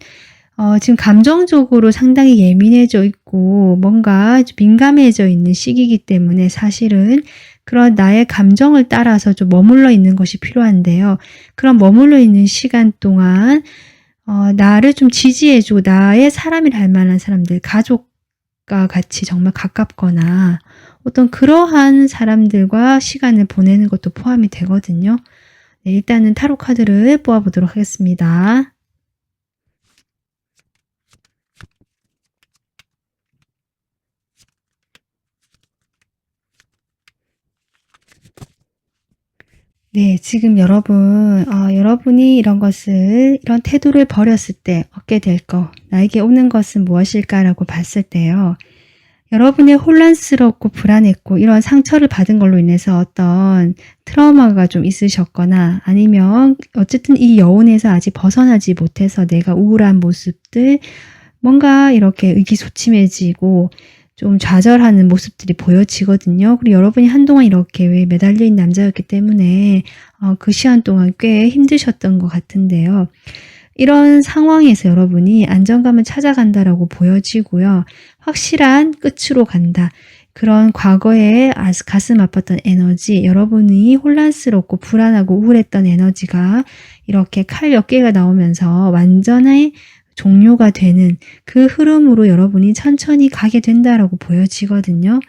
지금 감정적으로 상당히 예민해져 있고 뭔가 민감해져 있는 시기이기 때문에 사실은 그런 나의 감정을 따라서 좀 머물러 있는 것이 필요한데요. 그런 머물러 있는 시간 동안 나를 좀 지지해주고 나의 사람이라 할 만한 사람들, 가족과 같이 정말 가깝거나 어떤 그러한 사람들과 시간을 보내는 것도 포함이 되거든요. 네, 일단은 타로 카드를 뽑아보도록 하겠습니다. 네, 지금 여러분이 이런 태도를 버렸을 때 얻게 될 것, 나에게 오는 것은 무엇일까라고 봤을 때요. 여러분의 혼란스럽고 불안했고 이런 상처를 받은 걸로 인해서 어떤 트라우마가 좀 있으셨거나 아니면 어쨌든 이 여운에서 아직 벗어나지 못해서 내가 우울한 모습들, 뭔가 이렇게 의기소침해지고 좀 좌절하는 모습들이 보여지거든요. 그리고 여러분이 한동안 이렇게 왜 매달려 있는 남자였기 때문에 그 시간 동안 꽤 힘드셨던 것 같은데요. 이런 상황에서 여러분이 안정감을 찾아간다라고 보여지고요. 확실한 끝으로 간다. 그런 과거에 가슴 아팠던 에너지, 여러분이 혼란스럽고 불안하고 우울했던 에너지가 이렇게 칼 몇 개가 나오면서 완전히 종료가 되는 그 흐름으로 여러분이 천천히 가게 된다라고 보여지거든요.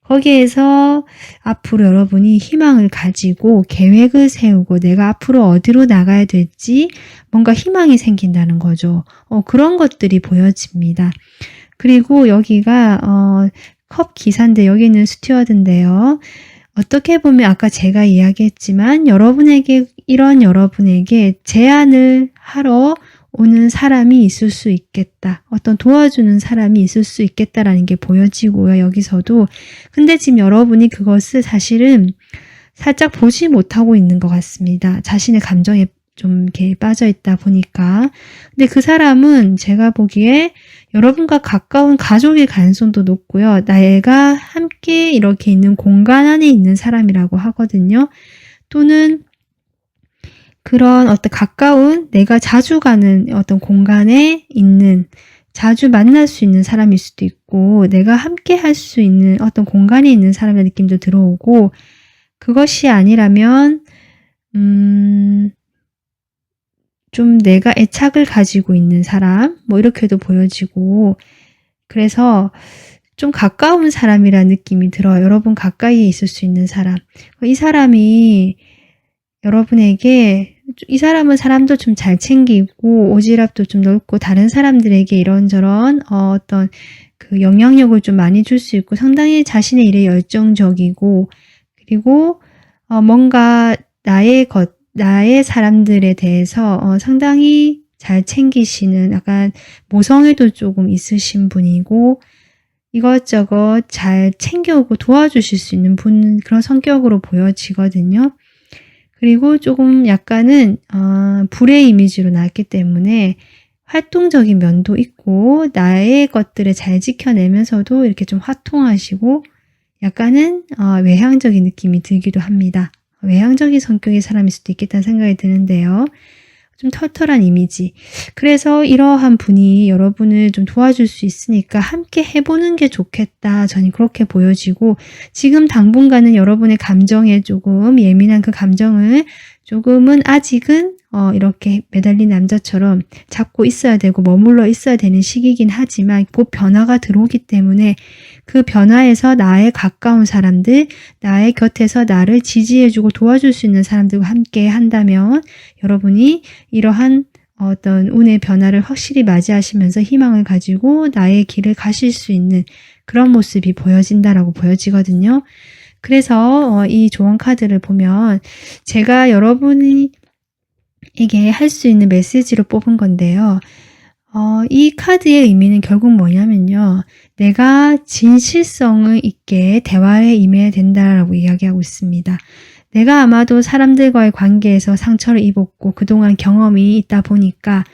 거기에서 앞으로 여러분이 희망을 가지고 계획을 세우고 내가 앞으로 어디로 나가야 될지 뭔가 희망이 생긴다는 거죠. 그런 것들이 보여집니다. 그리고 여기가 컵 기사인데 여기는 스튜어드인데요. 어떻게 보면 아까 제가 이야기했지만 여러분에게 제안을 하러 오는 사람이 있을 수 있겠다. 어떤 도와주는 사람이 있을 수 있겠다라는 게 보여지고요. 여기서도. 근데 지금 여러분이 그것을 사실은 살짝 보지 못하고 있는 것 같습니다. 자신의 감정에 좀 이렇게 빠져 있다 보니까. 근데 그 사람은 제가 보기에 여러분과 가까운 가족일 가능성도 높고요. 내가 함께 이렇게 있는 공간 안에 있는 사람이라고 하거든요. 또는 그런 어떤 가까운 내가 자주 가는 어떤 공간에 있는 자주 만날 수 있는 사람일 수도 있고 내가 함께 할 수 있는 어떤 공간에 있는 사람의 느낌도 들어오고 그것이 아니라면 좀 내가 애착을 가지고 있는 사람 뭐 이렇게도 보여지고 그래서 좀 가까운 사람이라는 느낌이 들어요. 여러분 가까이에 있을 수 있는 사람. 이 사람이 여러분에게 이 사람은 사람도 좀 잘 챙기고 오지랖도 좀 넓고 다른 사람들에게 이런저런 어떤 그 영향력을 좀 많이 줄 수 있고 상당히 자신의 일에 열정적이고 그리고 뭔가 나의 사람들에 대해서 상당히 잘 챙기시는 약간 모성애도 조금 있으신 분이고 이것저것 잘 챙겨오고 도와주실 수 있는 그런 성격으로 보여지거든요. 그리고 조금 약간은 불의 이미지로 나왔기 때문에 활동적인 면도 있고 나의 것들을 잘 지켜내면서도 이렇게 좀 화통하시고 약간은 외향적인 느낌이 들기도 합니다. 외향적인 성격의 사람일 수도 있겠다는 생각이 드는데요. 좀 털털한 이미지. 그래서 이러한 분이 여러분을 좀 도와줄 수 있으니까 함께 해보는 게 좋겠다. 저는 그렇게 보여지고 지금 당분간은 여러분의 감정에 조금 예민한 그 감정을 조금은 아직은 이렇게 매달린 남자처럼 잡고 있어야 되고 머물러 있어야 되는 시기이긴 하지만 곧 변화가 들어오기 때문에 그 변화에서 나의 가까운 사람들, 나의 곁에서 나를 지지해주고 도와줄 수 있는 사람들과 함께 한다면 여러분이 이러한 어떤 운의 변화를 확실히 맞이하시면서 희망을 가지고 나의 길을 가실 수 있는 그런 모습이 보여진다라고 보여지거든요. 그래서 이 조언 카드를 보면 제가 여러분이 이게 할 수 있는 메시지로 뽑은 건데요. 이 카드의 의미는 결국 뭐냐면요. 내가 진실성을 있게 대화에 임해야 된다라고 이야기하고 있습니다. 내가 아마도 사람들과의 관계에서 상처를 입었고 그동안 경험이 있다 보니까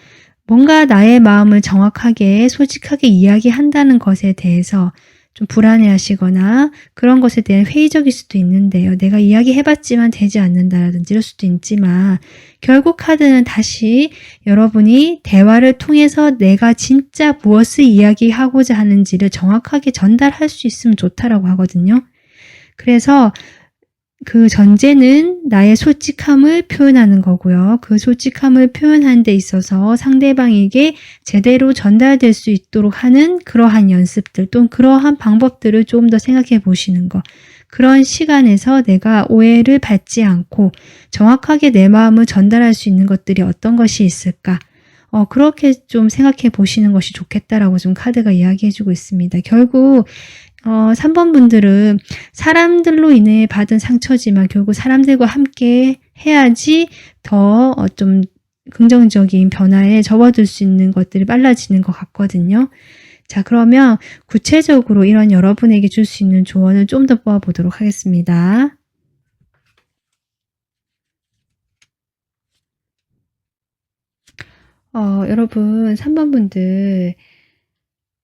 뭔가 나의 마음을 정확하게 솔직하게 이야기한다는 것에 대해서 좀 불안해하시거나 그런 것에 대한 회의적일 수도 있는데요. 내가 이야기해봤지만 되지 않는다라든지 이럴 수도 있지만 결국 카드는 다시 여러분이 대화를 통해서 내가 진짜 무엇을 이야기하고자 하는지를 정확하게 전달할 수 있으면 좋다라고 하거든요. 그래서 그 전제는 나의 솔직함을 표현하는 거고요. 그 솔직함을 표현하는 데 있어서 상대방에게 제대로 전달될 수 있도록 하는 그러한 연습들 또는 그러한 방법들을 좀 더 생각해 보시는 거. 그런 시간에서 내가 오해를 받지 않고 정확하게 내 마음을 전달할 수 있는 것들이 어떤 것이 있을까? 그렇게 좀 생각해 보시는 것이 좋겠다라고 좀 카드가 이야기해 주고 있습니다. 결국 3번 분들은 사람들로 인해 받은 상처지만 결국 사람들과 함께 해야지 더 좀 긍정적인 변화에 접어들 수 있는 것들이 빨라지는 것 같거든요. 자, 그러면 구체적으로 이런 여러분에게 줄 수 있는 조언을 좀 더 뽑아보도록 하겠습니다. 여러분 3번 분들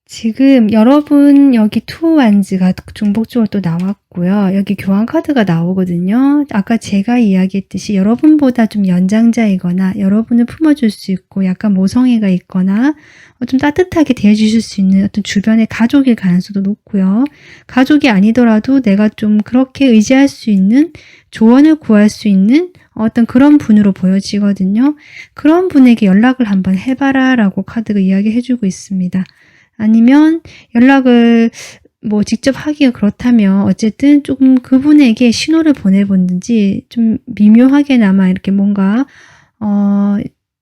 지금 여러분 여기 투 완즈가 중복적으로 또 나왔고요. 여기 교환 카드가 나오거든요. 아까 제가 이야기했듯이 여러분보다 좀 연장자이거나 여러분을 품어줄 수 있고 약간 모성애가 있거나 좀 따뜻하게 대해주실 수 있는 어떤 주변의 가족일 가능성도 높고요. 가족이 아니더라도 내가 좀 그렇게 의지할 수 있는 조언을 구할 수 있는 어떤 그런 분으로 보여지거든요. 그런 분에게 연락을 한번 해봐라 라고 카드가 이야기해주고 있습니다. 아니면 연락을 뭐 직접 하기가 그렇다면 어쨌든 조금 그분에게 신호를 보내본든지 좀 미묘하게나마 이렇게 뭔가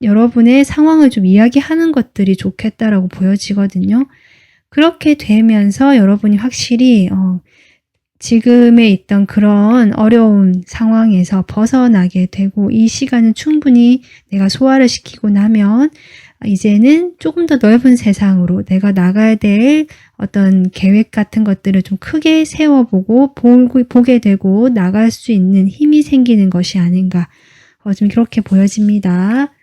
여러분의 상황을 좀 이야기하는 것들이 좋겠다라고 보여지거든요. 그렇게 되면서 여러분이 확실히 지금에 있던 그런 어려운 상황에서 벗어나게 되고 이 시간을 충분히 내가 소화를 시키고 나면 이제는 조금 더 넓은 세상으로 내가 나가야 될 어떤 계획 같은 것들을 좀 크게 세워보고 보게 되고 나갈 수 있는 힘이 생기는 것이 아닌가 좀 그렇게 보여집니다.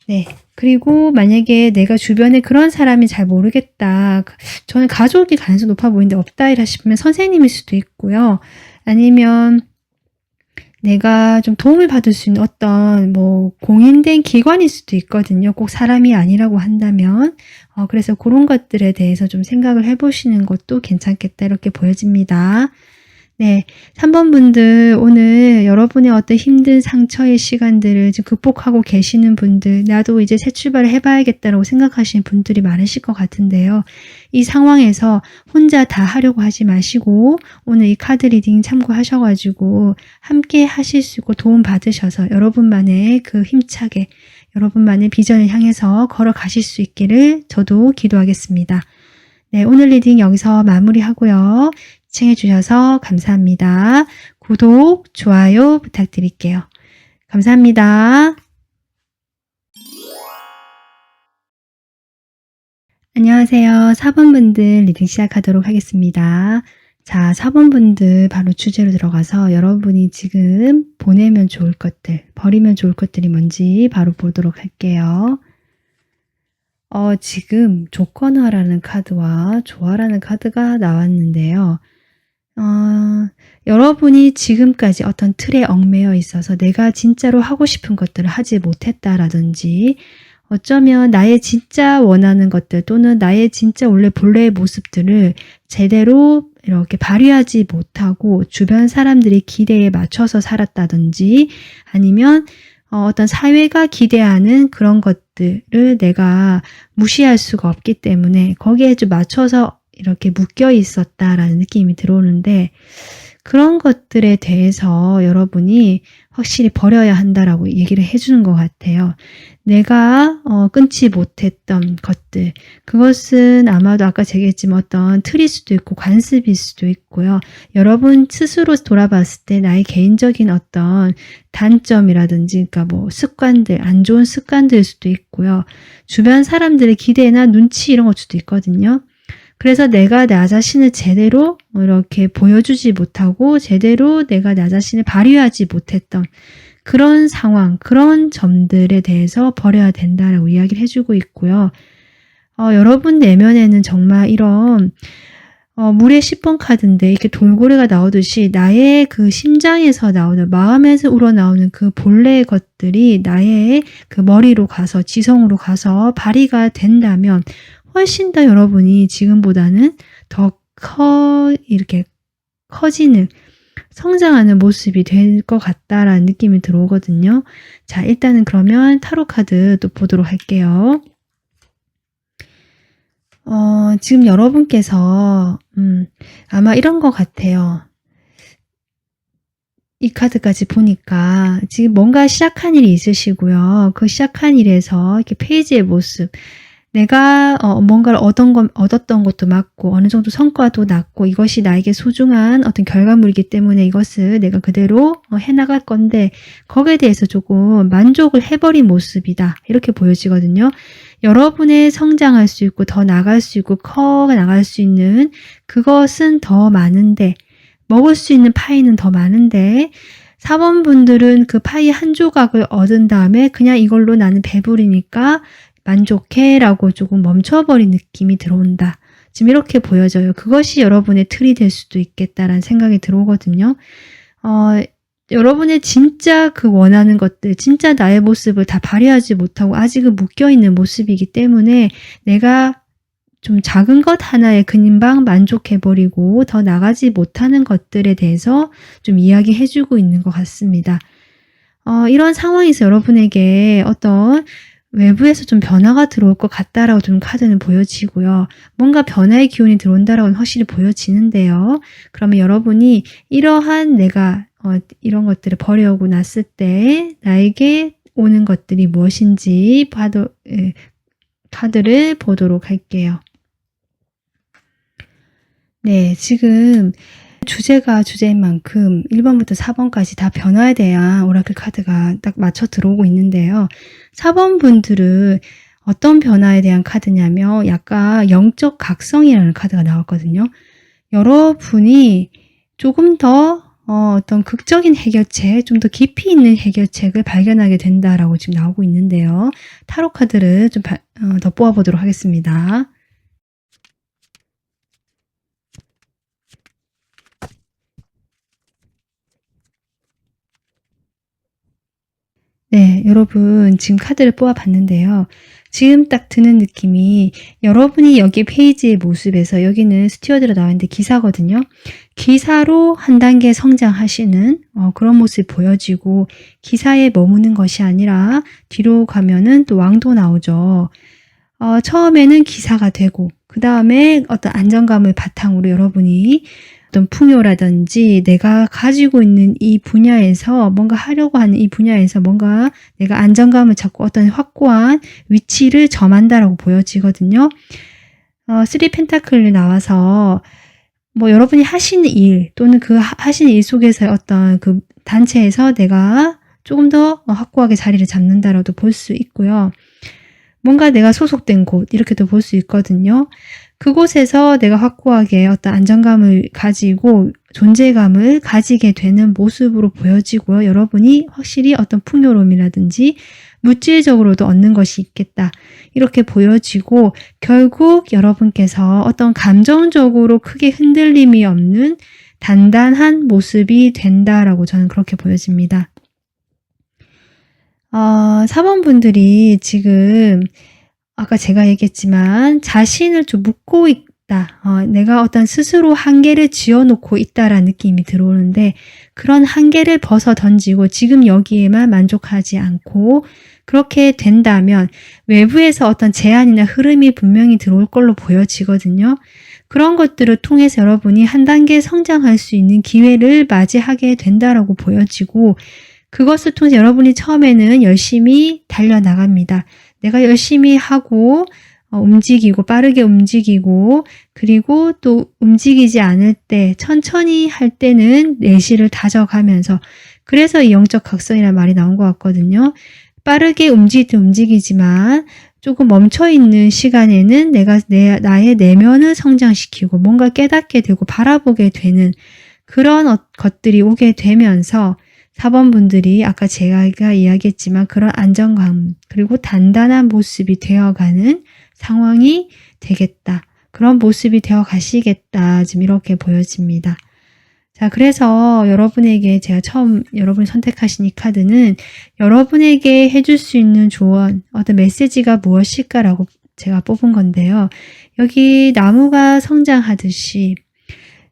네. 그리고 만약에 내가 주변에 그런 사람이 잘 모르겠다. 저는 가족이 가능성이 높아 보이는데 없다 싶으면 선생님일 수도 있고요. 아니면 내가 좀 도움을 받을 수 있는 어떤 뭐 공인된 기관일 수도 있거든요. 꼭 사람이 아니라고 한다면. 그래서 그런 것들에 대해서 좀 생각을 해보시는 것도 괜찮겠다 이렇게 보여집니다. 네, 3번 분들 오늘 여러분의 어떤 힘든 상처의 시간들을 지금 극복하고 계시는 분들 나도 이제 새 출발을 해봐야겠다라고 생각하시는 분들이 많으실 것 같은데요. 이 상황에서 혼자 다 하려고 하지 마시고 오늘 이 카드 리딩 참고하셔가지고 함께 하실 수 있고 도움 받으셔서 여러분만의 그 힘차게 여러분만의 비전을 향해서 걸어가실 수 있기를 저도 기도하겠습니다. 네, 오늘 리딩 여기서 마무리하고요. 시청해주셔서 감사합니다. 구독, 좋아요 부탁드릴게요. 감사합니다. 안녕하세요. 4번분들 리딩 시작하도록 하겠습니다. 자, 4번분들 바로 주제로 들어가서 여러분이 지금 보내면 좋을 것들, 버리면 좋을 것들이 뭔지 바로 보도록 할게요. 지금 조건화라는 카드와 조화라는 카드가 나왔는데요. 여러분이 지금까지 어떤 틀에 얽매여 있어서 내가 진짜로 하고 싶은 것들을 하지 못했다라든지 어쩌면 나의 진짜 원하는 것들 또는 나의 진짜 원래 본래의 모습들을 제대로 이렇게 발휘하지 못하고 주변 사람들의 기대에 맞춰서 살았다든지 아니면 어떤 사회가 기대하는 그런 것들을 내가 무시할 수가 없기 때문에 거기에 좀 맞춰서 이렇게 묶여 있었다라는 느낌이 들어오는데 그런 것들에 대해서 여러분이 확실히 버려야 한다라고 얘기를 해주는 것 같아요. 내가 끊지 못했던 것들, 그것은 아마도 아까 제기했지만 어떤 틀일 수도 있고 관습일 수도 있고요. 여러분 스스로 돌아봤을 때 나의 개인적인 어떤 단점이라든지 그러니까 뭐 습관들, 안 좋은 습관들일 수도 있고요. 주변 사람들의 기대나 눈치 이런 걸 수도 있거든요. 그래서 내가 나 자신을 제대로 이렇게 보여주지 못하고 제대로 내가 나 자신을 발휘하지 못했던 그런 상황, 그런 점들에 대해서 버려야 된다라고 이야기를 해주고 있고요. 여러분 내면에는 정말 이런 물의 10번 카드인데 이렇게 돌고래가 나오듯이 나의 그 심장에서 나오는 마음에서 우러나오는 그 본래의 것들이 나의 그 머리로 가서 지성으로 가서 발휘가 된다면 훨씬 더 여러분이 지금보다는 더 이렇게 커지는 성장하는 모습이 될 것 같다라는 느낌이 들어오거든요. 자, 일단은 그러면 타로 카드 또 보도록 할게요. 지금 여러분께서 아마 이런 것 같아요. 이 카드까지 보니까 지금 뭔가 시작한 일이 있으시고요. 그 시작한 일에서 이렇게 페이지의 모습 내가 뭔가를 얻었던 것도 맞고 어느 정도 성과도 났고 이것이 나에게 소중한 어떤 결과물이기 때문에 이것을 내가 그대로 해나갈 건데 거기에 대해서 조금 만족을 해버린 모습이다. 이렇게 보여지거든요. 여러분의 성장할 수 있고 더 나갈 수 있고 커 나갈 수 있는 그것은 더 많은데 먹을 수 있는 파이는 더 많은데 4번 분들은 그 파이 한 조각을 얻은 다음에 그냥 이걸로 나는 배부르니까 만족해 라고 조금 멈춰버린 느낌이 들어온다. 지금 이렇게 보여져요. 그것이 여러분의 틀이 될 수도 있겠다라는 생각이 들어오거든요. 여러분의 진짜 그 원하는 것들, 진짜 나의 모습을 다 발휘하지 못하고 아직은 묶여있는 모습이기 때문에 내가 좀 작은 것 하나에 그님방 만족해버리고 더 나가지 못하는 것들에 대해서 좀 이야기해주고 있는 것 같습니다. 이런 상황에서 여러분에게 어떤 외부에서 좀 변화가 들어올 것 같다라고 좀 카드는 보여지고요. 뭔가 변화의 기운이 들어온다라고는 확실히 보여지는데요. 그러면 여러분이 이러한 내가 이런 것들을 버려오고 났을 때 나에게 오는 것들이 무엇인지 카드를 보도록 할게요. 네, 지금 주제가 주제인 만큼 1번부터 4번까지 다 변화에 대한 오라클 카드가 딱 맞춰 들어오고 있는데요. 4번 분들은 어떤 변화에 대한 카드냐면 약간 영적 각성이라는 카드가 나왔거든요. 여러분이 조금 더 어떤 극적인 해결책, 좀 더 깊이 있는 해결책을 발견하게 된다라고 지금 나오고 있는데요. 타로 카드를 좀 더 뽑아보도록 하겠습니다. 네, 여러분 지금 카드를 뽑아봤는데요. 지금 딱 드는 느낌이 여러분이 여기 페이지의 모습에서 여기는 스튜어드로 나왔는데 기사거든요. 기사로 한 단계 성장하시는 그런 모습이 보여지고 기사에 머무는 것이 아니라 뒤로 가면은 또 왕도 나오죠. 처음에는 기사가 되고 그 다음에 어떤 안정감을 바탕으로 여러분이 어떤 풍요라든지 내가 가지고 있는 이 분야에서 뭔가 하려고 하는 이 분야에서 뭔가 내가 안정감을 찾고 어떤 확고한 위치를 점한다라고 보여지거든요. 쓰리 펜타클이 나와서 뭐 여러분이 하시는 일 또는 그 하시는 일 속에서의 어떤 그 단체에서 내가 조금 더 확고하게 자리를 잡는다라도 볼 수 있고요. 뭔가 내가 소속된 곳 이렇게도 볼 수 있거든요. 그곳에서 내가 확고하게 어떤 안정감을 가지고 존재감을 가지게 되는 모습으로 보여지고요. 여러분이 확실히 어떤 풍요로움이라든지 물질적으로도 얻는 것이 있겠다. 이렇게 보여지고 결국 여러분께서 어떤 감정적으로 크게 흔들림이 없는 단단한 모습이 된다라고 저는 그렇게 보여집니다. 4번분들이 지금 아까 제가 얘기했지만 자신을 좀 묻고 있다. 내가 어떤 스스로 한계를 지어놓고 있다라는 느낌이 들어오는데 그런 한계를 벗어 던지고 지금 여기에만 만족하지 않고 그렇게 된다면 외부에서 어떤 제한이나 흐름이 분명히 들어올 걸로 보여지거든요. 그런 것들을 통해서 여러분이 한 단계 성장할 수 있는 기회를 맞이하게 된다라고 보여지고 그것을 통해서 여러분이 처음에는 열심히 달려나갑니다. 내가 열심히 하고 움직이고 빠르게 움직이고 그리고 또 움직이지 않을 때 천천히 할 때는 내실을 다져가면서 그래서 이 영적 각성이라는 말이 나온 것 같거든요. 빠르게 움직이지만 조금 멈춰있는 시간에는 내가 나의 내면을 성장시키고 뭔가 깨닫게 되고 바라보게 되는 그런 것들이 오게 되면서 4번분들이 아까 제가 이야기했지만 그런 안정감 그리고 단단한 모습이 되어가는 상황이 되겠다. 그런 모습이 되어 가시겠다. 지금 이렇게 보여집니다. 자, 그래서 여러분에게 제가 처음 여러분이 선택하신 이 카드는 여러분에게 해줄 수 있는 조언, 어떤 메시지가 무엇일까라고 제가 뽑은 건데요. 여기 나무가 성장하듯이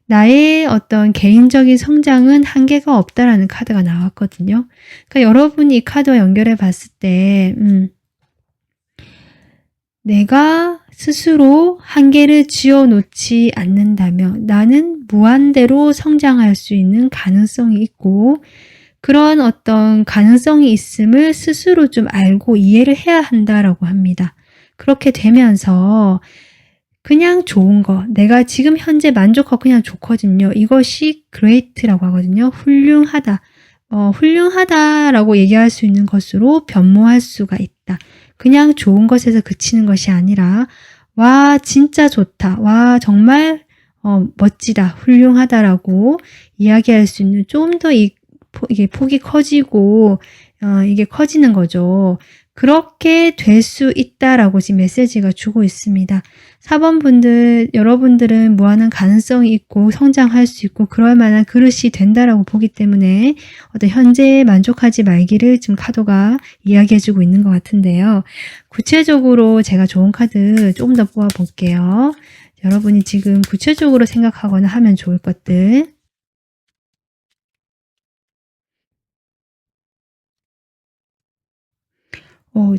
나의 어떤 개인적인 성장은 한계가 없다라는 카드가 나왔거든요. 그러니까 여러분이 이 카드와 연결해 봤을 때 내가 스스로 한계를 지어놓지 않는다면 나는 무한대로 성장할 수 있는 가능성이 있고 그런 어떤 가능성이 있음을 스스로 좀 알고 이해를 해야 한다라고 합니다. 그렇게 되면서 그냥 좋은 거, 내가 지금 현재 만족하고 그냥 좋거든요. 이것이 great라고 하거든요. 훌륭하다. 훌륭하다라고 얘기할 수 있는 것으로 변모할 수가 있다. 그냥 좋은 것에서 그치는 것이 아니라 와 진짜 좋다. 와 정말 멋지다. 훌륭하다라고 이야기할 수 있는 좀 더 이게 폭이 커지고 이게 커지는 거죠. 그렇게 될 수 있다라고 지금 메시지가 주고 있습니다. 4번분들, 여러분들은 무한한 가능성이 있고 성장할 수 있고 그럴 만한 그릇이 된다라고 보기 때문에 어떤 현재에 만족하지 말기를 지금 카드가 이야기해주고 있는 것 같은데요. 구체적으로 제가 좋은 카드 조금 더 뽑아볼게요. 여러분이 지금 구체적으로 생각하거나 하면 좋을 것들.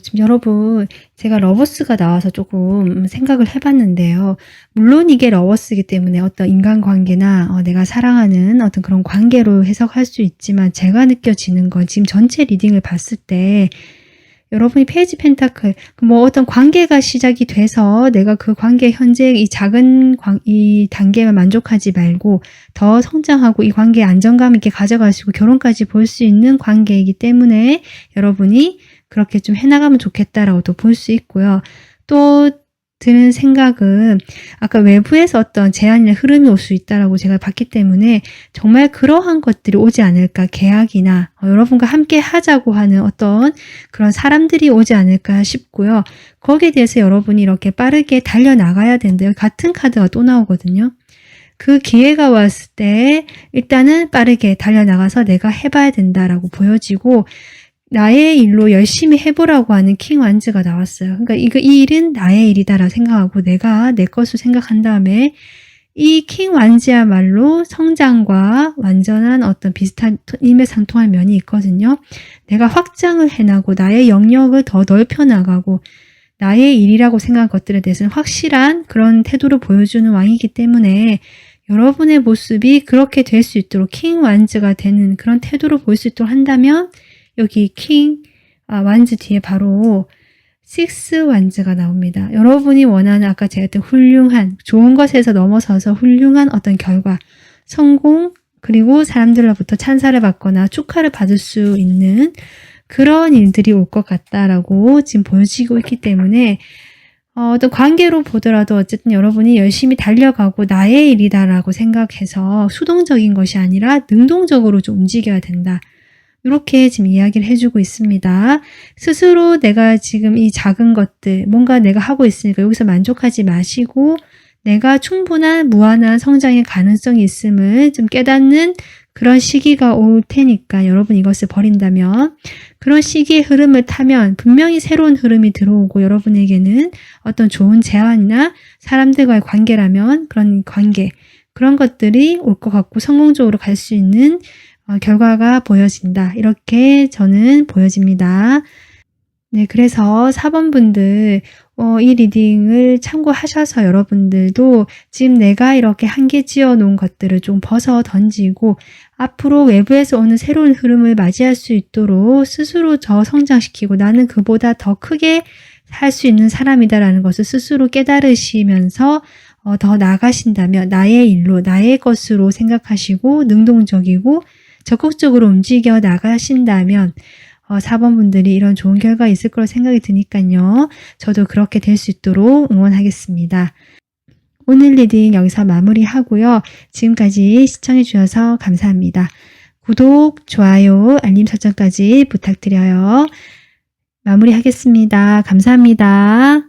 지금 여러분 제가 러버스가 나와서 조금 생각을 해봤는데요. 물론 이게 러버스이기 때문에 어떤 인간관계나 내가 사랑하는 어떤 그런 관계로 해석할 수 있지만 제가 느껴지는 건 지금 전체 리딩을 봤을 때 여러분이 페이지 펜타클 뭐 어떤 관계가 시작이 돼서 내가 그 관계 현재 이 작은 이 단계만 만족하지 말고 더 성장하고 이 관계에 안정감 있게 가져가시고 결혼까지 볼 수 있는 관계이기 때문에 여러분이 그렇게 좀 해나가면 좋겠다라고도 볼 수 있고요. 또 드는 생각은 아까 외부에서 어떤 제한이나 흐름이 올 수 있다라고 제가 봤기 때문에 정말 그러한 것들이 오지 않을까 계약이나 여러분과 함께 하자고 하는 어떤 그런 사람들이 오지 않을까 싶고요. 거기에 대해서 여러분이 이렇게 빠르게 달려나가야 된대요. 같은 카드가 또 나오거든요. 그 기회가 왔을 때 일단은 빠르게 달려나가서 내가 해봐야 된다라고 보여지고 나의 일로 열심히 해보라고 하는 킹 완즈가 나왔어요. 그러니까 이 일은 나의 일이다라고 생각하고 내가 내 것으로 생각한 다음에 이 킹 완즈야말로 성장과 완전한 어떤 비슷한 일맥상통한 면이 있거든요. 내가 확장을 해나고 나의 영역을 더 넓혀 나가고 나의 일이라고 생각한 것들에 대해서는 확실한 그런 태도를 보여주는 왕이기 때문에 여러분의 모습이 그렇게 될 수 있도록 킹 완즈가 되는 그런 태도를 보일 수 있도록 한다면 여기 킹 완즈 뒤에 바로 식스 완즈가 나옵니다. 여러분이 원하는 아까 제가 했던 훌륭한, 좋은 것에서 넘어서서 훌륭한 어떤 결과, 성공, 그리고 사람들로부터 찬사를 받거나 축하를 받을 수 있는 그런 일들이 올 것 같다라고 지금 보여지고 있기 때문에 어떤 관계로 보더라도 어쨌든 여러분이 열심히 달려가고 나의 일이다라고 생각해서 수동적인 것이 아니라 능동적으로 좀 움직여야 된다. 이렇게 지금 이야기를 해주고 있습니다. 스스로 내가 지금 이 작은 것들, 뭔가 내가 하고 있으니까 여기서 만족하지 마시고 내가 충분한 무한한 성장의 가능성이 있음을 좀 깨닫는 그런 시기가 올 테니까 여러분 이것을 버린다면 그런 시기의 흐름을 타면 분명히 새로운 흐름이 들어오고 여러분에게는 어떤 좋은 제안이나 사람들과의 관계라면 그런 관계, 그런 것들이 올 것 같고 성공적으로 갈 수 있는 결과가 보여진다. 이렇게 저는 보여집니다. 네, 그래서 4번 분들 이 리딩을 참고하셔서 여러분들도 지금 내가 이렇게 한계 지어 놓은 것들을 좀 벗어 던지고 앞으로 외부에서 오는 새로운 흐름을 맞이할 수 있도록 스스로 저 성장시키고 나는 그보다 더 크게 할 수 있는 사람이다라는 것을 스스로 깨달으시면서 더 나아가신다면 나의 일로 나의 것으로 생각하시고 능동적이고 적극적으로 움직여 나가신다면 4번 분들이 이런 좋은 결과 있을 거라 생각이 드니까요. 저도 그렇게 될 수 있도록 응원하겠습니다. 오늘 리딩 여기서 마무리하고요. 지금까지 시청해 주셔서 감사합니다. 구독, 좋아요, 알림 설정까지 부탁드려요. 마무리하겠습니다. 감사합니다.